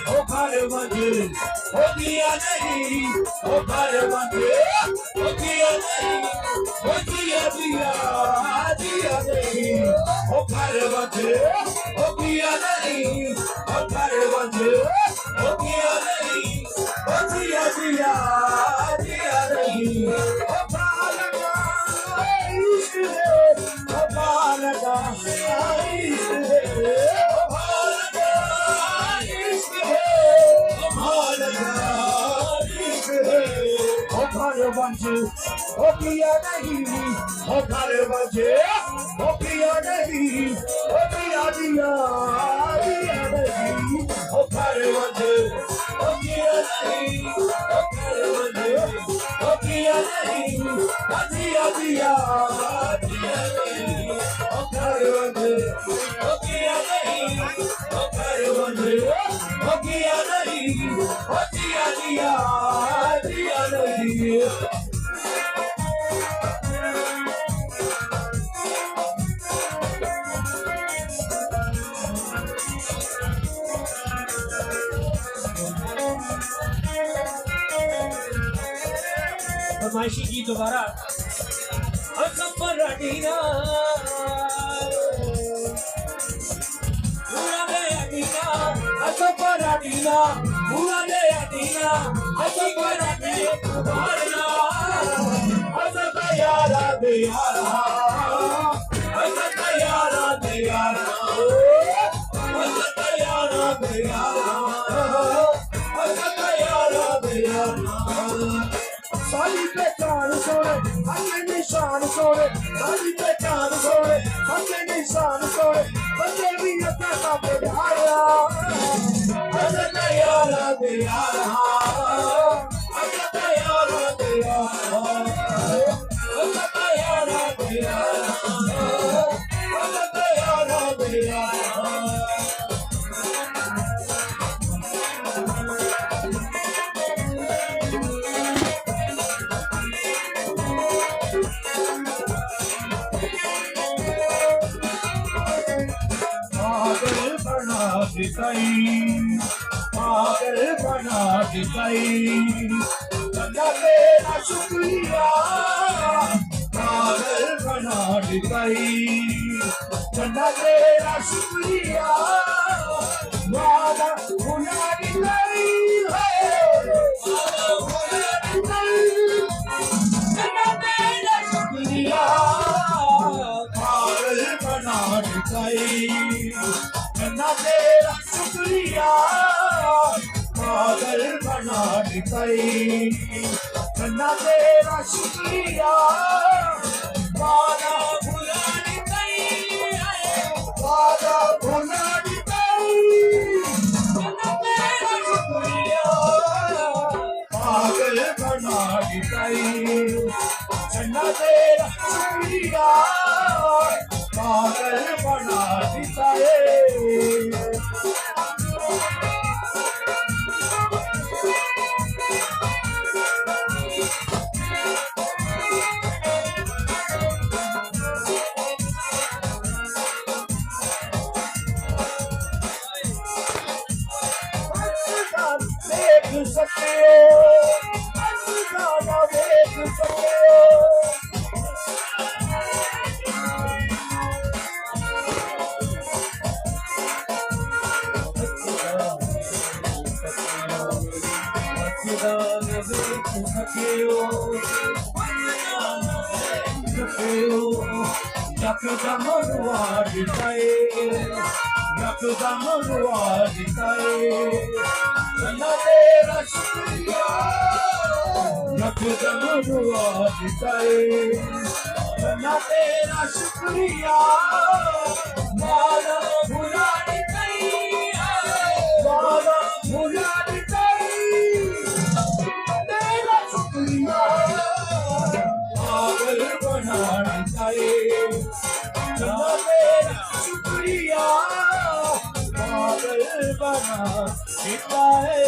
ओ घर बंद हो दिया नहीं, ओ घर बंद हो दिया नहीं, ओ दिया दिया दिया नहीं, ओ घर बंद हो दिया नहीं, ओ घर बंद हो दिया नहीं, ओ दिया दिया दिया नहीं, ओ बालका इश्क है, ओ बालका इश्क है, ओ बालका इश्क है, ओ बालका इश्क है, ओ घर बंद हो दिया नहीं, ओ घर बंद हो दिया नहीं, ओ दिया दिया दिया नहीं, ओ घर बंद हो दिया नहीं, ओ घर बंद हो दिया नहीं, ओ दिया दिया दिया नहीं, ओ घर बंद हो दिया नहीं, ओ घर बंद हो दिया नहीं, ओ दिया दिया दिया नहीं। फरमाइशी की दोबारा अकबरदीना पूरा नया दीना अकबरदीना पूरा नया दीना अकबरदीना तुम्हारा हज़रत यारा दे यारा हज़रत यारा दे यारा हज़रत यारा दे यारा हज़रत यारा दे यारा साली पे चांद सोने हमने निशान सोने साली पे चांद सोने हमने निशान सोने बंदे भी अपना काम बढ़ाया हज़रत यारा दे यारा हज़रत यारा दे यारा हज़रत यारा दे यारा हज़रत यारा दे यारा पागल बना दिखाई बंदा तेरा शुक्रिया पागल बना दिखाई बंदा तेरा शुक्रिया वादा भुला दिखाई वादा भुला दिखाई बंदा तेरा शुक्रिया पागल बना दिखाई बंदा तेरा शुक्रिया पागल बना दिखाई बंदा तेरा शुक्रिया वादा भुला दिखाई वादा भुला दिखाई बंदा तेरा शुक्रिया पागल बना दिखाई बंदा तेरा शुक्रिया पागल बना दिखाई देख सकते हो देख सकते हो यकदम दिखाए यकदम दिखाए बंदा तेरा शुक्रिया यकदम दिखाए बंदा तेरा शुक्रिया वादा भुला दिखाई वादा भुला दिखाई तेरा शुक्रिया पागल बना दिखाए बंदा तेरा शुक्रिया पागल बना दिखाए